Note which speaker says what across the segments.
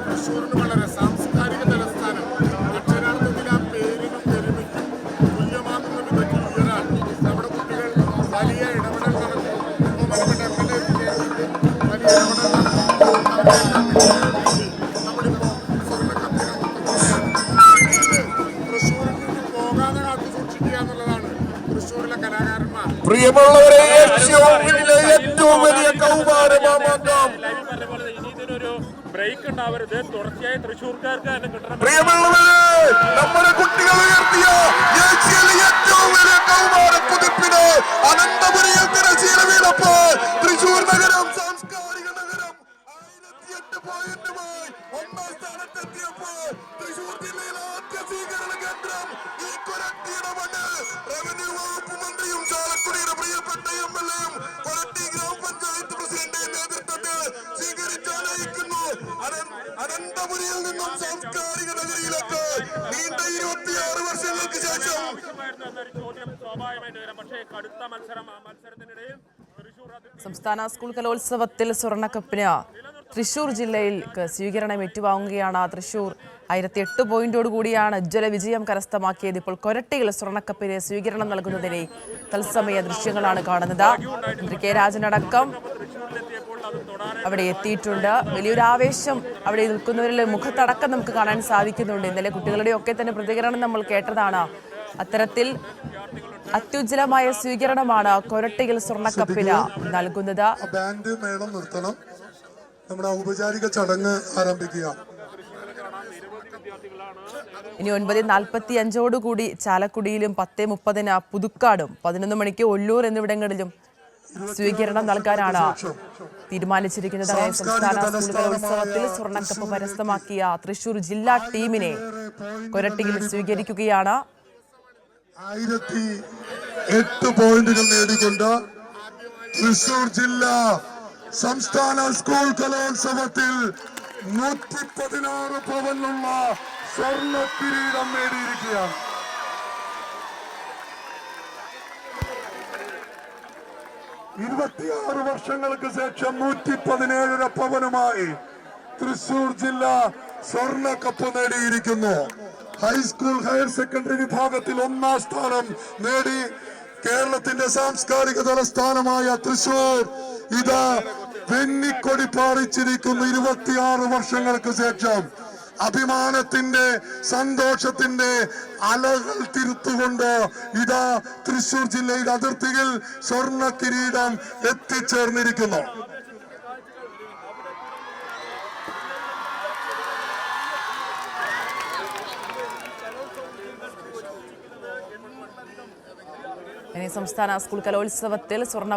Speaker 1: തൃശ്ശൂരിന് വളരെ സാംസ്കാരിക തലസ്ഥാനം അക്ഷരാർത്ഥത്തിൽ ആ പേരിനും പെരുമയ്ക്കും തുല്യമാകുന്ന വിധത്തിൽ ഉയരാൻ നമ്മുടെ കുട്ടികൾ വലിയ ഇടപെടൽ നടത്തി ബഹുമാനപ്പെട്ട എം.എൽ.എ. വലിയ ഇടപെടൽ നമ്മളിപ്പോ സ്വർണ്ണക്കപ്പിന് തൃശ്ശൂരിൽ നിന്ന് പോകാതെ കാത്തു സൂക്ഷിക്കുക എന്നുള്ളതാണ് തൃശ്ശൂരിലെ കലാകാരന്മാർ.
Speaker 2: പ്രിയമുള്ളവരെ, ഏറ്റവും വലിയ കൗമാരമാമാങ്കം
Speaker 3: ബ്രേക്ക് ഉണ്ടാവരുത്. തുടർച്ചയായി തൃശ്ശൂർക്കാർക്ക് തന്നെ കിട്ടണം.
Speaker 2: പ്രിയമുള്ളവരെ, നമ്മുടെ കുട്ടികൾ ഉയർത്തിയ ഏറ്റവും വലിയ കൗമാര കുതിപ്പിന് അനന്തപുരിയിൽ തിരശ്ശീല വീണപ്പോൾ തൃശ്ശൂർ നഗരം സാംസ്കാരിക നഗരം 1008 പോയിന്റുമായി ഒന്നാം സ്ഥാനത്തെത്തിയപ്പോൾ തൃശ്ശൂർ ജില്ലയിലെ ആദ്യ സ്വീകരണ കേന്ദ്രം ഈ കൊരട്ടിയുടെ മണ്ണിൽ റവന്യൂ വകുപ്പ് മന്ത്രിയും ചാലക്കുടിയുടെ പ്രിയപ്പെട്ട എം.എൽ.എയും കൊരട്ടി ഗ്രാമപഞ്ചായത്ത് പ്രസിഡന്റിന്റെ നേതൃത്വത്തിൽ സ്വീകരിച്ചാനയിക്കുന്നു. അനന്തപുരിയിൽ നിന്നും സാംസ്കാരിക നഗരിയിലേക്ക് നീണ്ട 26 വർഷങ്ങൾക്ക് ശേഷം
Speaker 4: സംസ്ഥാന സ്കൂൾ കലോത്സവത്തിൽ സ്വർണ്ണക്കപ്പിന് തൃശൂർ ജില്ലയിൽ സ്വീകരണം ഏറ്റുവാങ്ങുകയാണ്. തൃശൂർ 1008 പോയിന്റോട് കൂടിയാണ് ഉജ്ജ്വല വിജയം കരസ്ഥമാക്കിയത്. ഇപ്പോൾ കൊരട്ടിയിൽ സ്വർണ്ണക്കപ്പിന് സ്വീകരണം നൽകുന്നതിനെ തത്സമയ ദൃശ്യങ്ങളാണ് കാണുന്നത്. മന്ത്രി കെ രാജനടക്കം അവിടെ എത്തിയിട്ടുണ്ട്. വലിയൊരു ആവേശം അവിടെ നിൽക്കുന്നവരിൽ മുഖത്തടക്കം നമുക്ക് കാണാൻ സാധിക്കുന്നുണ്ട്. ഇന്നലെ കുട്ടികളുടെ ഒക്കെ തന്നെ പ്രതികരണം നമ്മൾ കേട്ടതാണ്. അത്തരത്തിൽ അത്യുജ്വലമായ സ്വീകരണമാണ് കൊരട്ടിയിൽ സ്വർണ്ണക്കപ്പിന് നൽകുന്നത്.
Speaker 2: ബാൻഡ് മേളം നിർത്തണം. നമ്മുടെ ഔപചാരിക ചടങ്ങ് ആരംഭിക്കുക.
Speaker 4: ഇനി 9:45 ചാലക്കുടിയിലും 10:30 പുതുക്കാടും 11 മണിക്ക് ഒല്ലൂർ എന്നിവിടങ്ങളിലും സ്വീകരണം നൽകാനാണ് തീരുമാനിച്ചിരിക്കുന്നത്. സംസ്ഥാന സ്കൂൾ കലോത്സവത്തിൽ സ്വർണ്ണക്കപ്പ് കരസ്ഥമാക്കിയ തൃശൂർ ജില്ലാ ടീമിനെ കൊരട്ടിയിൽ സ്വീകരിക്കുകയാണ്.
Speaker 2: 1008 പോയിന്റുകൾ നേടിക്കൊണ്ട് തൃശൂർ ജില്ല സംസ്ഥാന സ്കൂൾ കലോത്സവത്തിൽ 116 പവനുള്ള സ്വർണ്ണ കിരീടം നേടിയിരിക്കുകയാണ്. ാറ് വർഷങ്ങൾക്ക് ശേഷം 117 പവനുമായി തൃശൂർ ജില്ല സ്വർണ്ണ കപ്പ് നേടിയിരിക്കുന്നു. ഹൈസ്കൂൾ ഹയർ സെക്കൻഡറി വിഭാഗത്തിൽ 1ാം സ്ഥാനം നേടി കേരളത്തിന്റെ സാംസ്കാരിക തലസ്ഥാനമായ തൃശൂർ ഇതാ വെന്നിക്കൊടി പാറിച്ചിരിക്കുന്നു. 26 വർഷങ്ങൾക്ക് ശേഷം അഭിമാനത്തിന്റെ സന്തോഷത്തിന്റെ അലകൾ തിരുത്തുകൊണ്ട് ഇതാ തൃശൂർ ജില്ലയുടെ അതിർത്തിയിൽ സ്വർണ്ണ കിരീടം എത്തിച്ചേർന്നിരിക്കുന്നു.
Speaker 4: ഇനി സംസ്ഥാന സ്കൂൾ കലോത്സവത്തിൽ സ്വർണ്ണ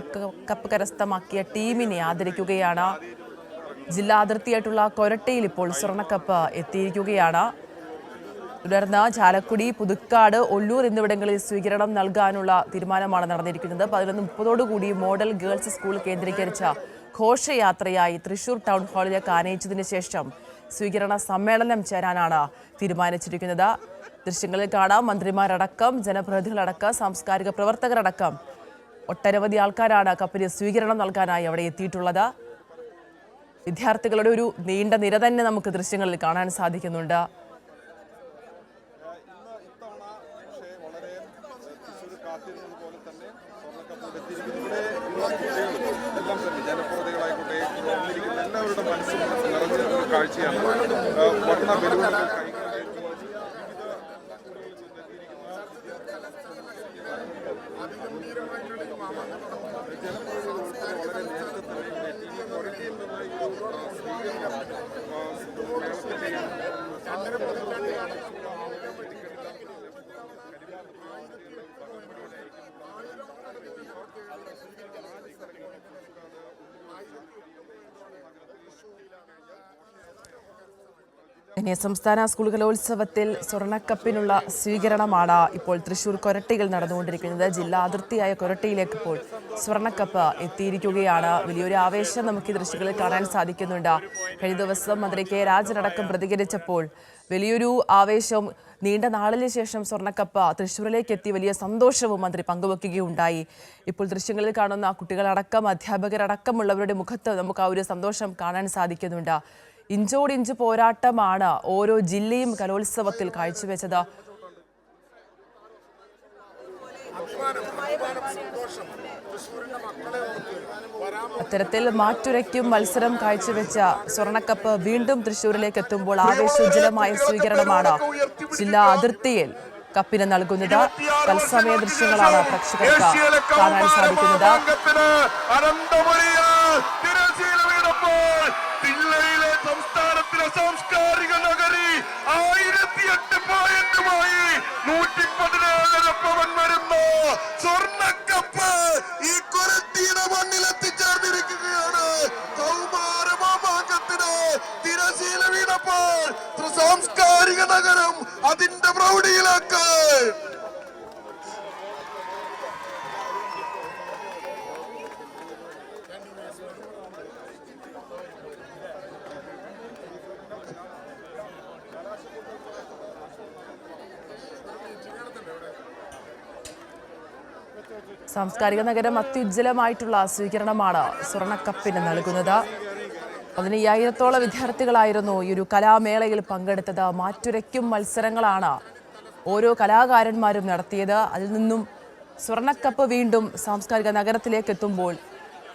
Speaker 4: കപ്പ് കരസ്ഥമാക്കിയ ടീമിനെ ആദരിക്കുകയാണ്. ജില്ലാ അതിർത്തിയായിട്ടുള്ള കൊരട്ടിയിൽ ഇപ്പോൾ സ്വർണ്ണക്കപ്പ് എത്തിയിരിക്കുകയാണ്. തുടർന്ന് ചാലക്കുടി, പുതുക്കാട്, ഒല്ലൂർ എന്നിവിടങ്ങളിൽ സ്വീകരണം നൽകാനുള്ള തീരുമാനമാണ് നടന്നിരിക്കുന്നത്. 11:30 മോഡൽ ഗേൾസ് സ്കൂൾ കേന്ദ്രീകരിച്ച ഘോഷയാത്രയായി തൃശൂർ ടൗൺ ഹാളിലേക്ക് ആനയിച്ചതിന് ശേഷം സ്വീകരണ സമ്മേളനം ചേരാനാണ് തീരുമാനിച്ചിരിക്കുന്നത്. ദൃശ്യങ്ങളിൽ കാണാം, മന്ത്രിമാരടക്കം ജനപ്രതിനിധികളടക്കം സാംസ്കാരിക പ്രവർത്തകരടക്കം ഒട്ടനവധി ആൾക്കാരാണ് കപ്പിന് സ്വീകരണം നൽകാനായി അവിടെ എത്തിയിട്ടുള്ളത്. വിദ്യാർത്ഥികളുടെ ഒരു നീണ്ട നിര തന്നെ നമുക്ക് ദൃശ്യങ്ങളിൽ കാണാൻ സാധിക്കുന്നുണ്ട്.
Speaker 5: എല്ലാവരുടെ മനസ്സിൽ നിറഞ്ഞ കാഴ്ചയാണ്. വർണ്ണ ബലൂണുകൾ
Speaker 4: ഇനി സംസ്ഥാന സ്കൂൾ കലോത്സവത്തിൽ സ്വർണ്ണക്കപ്പിനുള്ള സ്വീകരണമാണ് ഇപ്പോൾ തൃശൂർ കൊരട്ടിയിൽ നടന്നുകൊണ്ടിരിക്കുന്നത്. ജില്ലാ അതിർത്തിയായ കൊരട്ടിയിലേക്ക് ഇപ്പോൾ സ്വർണ്ണക്കപ്പ് എത്തിയിരിക്കുകയാണ്. വലിയൊരു ആവേശം നമുക്ക് ഈ ദൃശ്യങ്ങളിൽ കാണാൻ സാധിക്കുന്നുണ്ട്. കഴിഞ്ഞ ദിവസം മന്ത്രി കെ രാജനടക്കം പ്രതികരിച്ചപ്പോൾ വലിയൊരു ആവേശം, നീണ്ട നാളിന് ശേഷം സ്വർണ്ണക്കപ്പ് തൃശ്ശൂരിലേക്ക് എത്തി വലിയ സന്തോഷവും മന്ത്രി പങ്കുവെക്കുകയുണ്ടായി. ഇപ്പോൾ ദൃശ്യങ്ങളിൽ കാണുന്ന കുട്ടികളടക്കം അധ്യാപകരടക്കമുള്ളവരുടെ മുഖത്ത് നമുക്ക് ആ ഒരു സന്തോഷം കാണാൻ സാധിക്കുന്നുണ്ട്. ഇഞ്ചോടിഞ്ച് പോരാട്ടമാണ് ഓരോ ജില്ലയും കലോത്സവത്തിൽ കാഴ്ചവെച്ചത്. അത്തരത്തിൽ മാറ്റുരയ്ക്കും മത്സരം കാഴ്ചവെച്ച സ്വർണ്ണക്കപ്പ് വീണ്ടും തൃശ്ശൂരിലേക്ക് എത്തുമ്പോൾ ആവേശോജ്വലമായ സ്വീകരണമാണ് ജില്ലാ അതിർത്തിയിൽ കപ്പിന് നൽകുന്നത്. തത്സമയ ദൃശ്യങ്ങളാണ് പ്രേക്ഷകർക്ക് കാണാൻ സാധിക്കുന്നത്.
Speaker 5: സംസ്ഥാനത്തിലെ സാംസ്കാരിക നഗരി 1008 പോയിന്റുമായി 117 പവൻ വരുന്ന സ്വർണ്ണക്കപ്പ് ഈ കൊരട്ടിയുടെ മണ്ണിലെത്തിച്ചേർന്നിരിക്കുകയാണ്. കൗമാരമാമാങ്കത്തിന് തിരശീല വീണപ്പോൾ സാംസ്കാരിക നഗരം അതിന്റെ പ്രൗഢിയിലേക്ക്.
Speaker 4: സാംസ്കാരിക നഗരം അത്യുജ്വലമായിട്ടുള്ള സ്വീകരണമാണ് സ്വർണ്ണക്കപ്പിന് നൽകുന്നത്. 15,000-ഓളം വിദ്യാർത്ഥികളായിരുന്നു ഈ ഒരു കലാമേളയിൽ പങ്കെടുത്തത്. മാറ്റുരയ്ക്കും മത്സരങ്ങളാണ് ഓരോ കലാകാരന്മാരും നടത്തിയത്. അതിൽ നിന്നും സ്വർണ്ണക്കപ്പ് വീണ്ടും സാംസ്കാരിക നഗരത്തിലേക്ക് എത്തുമ്പോൾ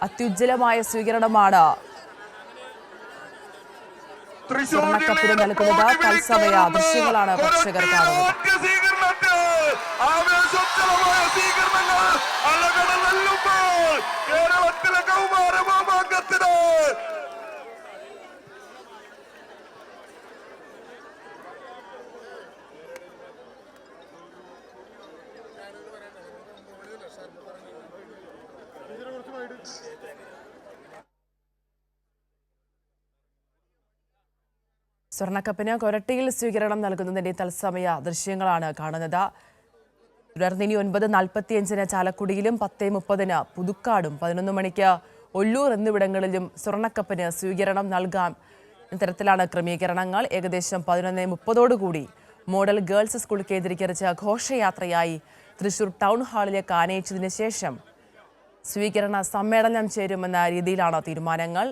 Speaker 4: അത്യുജ്വലമായ സ്വീകരണമാണ് സ്വർണ്ണക്കപ്പിന് നൽകുന്നത്. തത്സമയ ദൃശ്യങ്ങളാണ് പ്രേക്ഷകർ കാണുന്നത്.
Speaker 5: കേരളത്തിലെ കൗമാരമാമാങ്കത്തിന്
Speaker 4: സ്വർണ്ണക്കപ്പിന് കൊരട്ടിയിൽ സ്വീകരണം നൽകുന്നതിന്റെ തത്സമയ ദൃശ്യങ്ങളാണ് കാണുന്നത്. തുടർന്ന് ഇനി 9:45 ചാലക്കുടിയിലും 10:30 പുതുക്കാടും 11 മണിക്ക് ഒല്ലൂർ എന്നിവിടങ്ങളിലും സ്വർണ്ണക്കപ്പിന് സ്വീകരണം നൽകാം. ഇത്തരത്തിലാണ് ക്രമീകരണങ്ങൾ. ഏകദേശം 11:30 മോഡൽ ഗേൾസ് സ്കൂൾ കേന്ദ്രീകരിച്ച ഘോഷയാത്രയായി തൃശൂർ ടൗൺ ഹാളിലേക്ക് ആനയിച്ചതിന് ശേഷം സ്വീകരണ സമ്മേളനം ചേരുമെന്ന രീതിയിലാണ് തീരുമാനങ്ങൾ.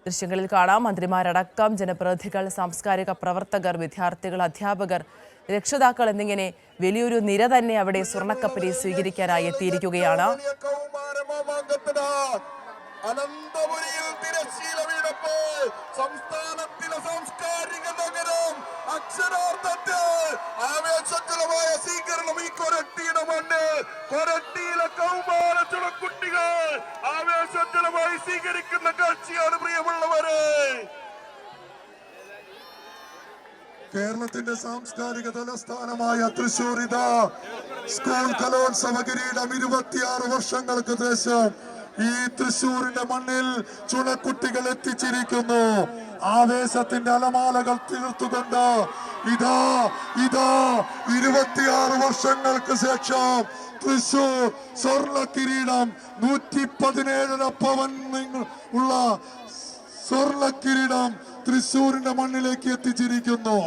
Speaker 4: ദൃശ്യങ്ങളിൽ കാണാം മന്ത്രിമാരടക്കം ജനപ്രതിനിധികൾ, സാംസ്കാരിക പ്രവർത്തകർ, വിദ്യാർത്ഥികൾ, അധ്യാപകർ, രക്ഷിതാക്കൾ എന്നിങ്ങനെ വലിയൊരു നിര തന്നെ അവിടെ സ്വർണ്ണക്കപ്പിനെ സ്വീകരിക്കാനായി എത്തിയിരിക്കുകയാണ്.
Speaker 5: അനന്തപുരിയിൽ തിരശ്ശീല വീണപ്പോൾ സംസ്ഥാനത്തിലെ സാംസ്കാരിക നഗരം അക്ഷരാർത്ഥത്തിൽ ആവേശജലമായ സ്വീകരണം ഈ കൊരട്ടിയുടെ മണ്ണ്, കൊരട്ടിയിലെ കൗമാര ചുണക്കുട്ടികൾ ആവേശജലമായി സ്വീകരിക്കുന്ന കാഴ്ചയാണ് പ്രിയമുള്ളവരെ.
Speaker 2: കേരളത്തിന്റെ സാംസ്കാരിക തലസ്ഥാനമായ തൃശ്ശൂർ ഇതാ സ്കൂൾ കലോത്സവ കിരീടം 26 വർഷങ്ങൾക്ക് ശേഷം ഈ തൃശ്ശൂരിന്റെ മണ്ണിൽ ചുണക്കുട്ടികൾ എത്തിച്ചിരിക്കുന്നു. ആവേശത്തിന്റെ അലമാലകൾ തീർത്തുകൊണ്ട് ഇതാ 26 വർഷങ്ങൾക്ക് ശേഷം തൃശ്ശൂർ സ്വർണ്ണ കിരീടം 117 പവൻ ഉള്ള സ്വർണ്ണ കിരീടം തൃശ്ശൂരിന്റെ മണ്ണിലേക്ക് എത്തിച്ചിരിക്കുന്നു.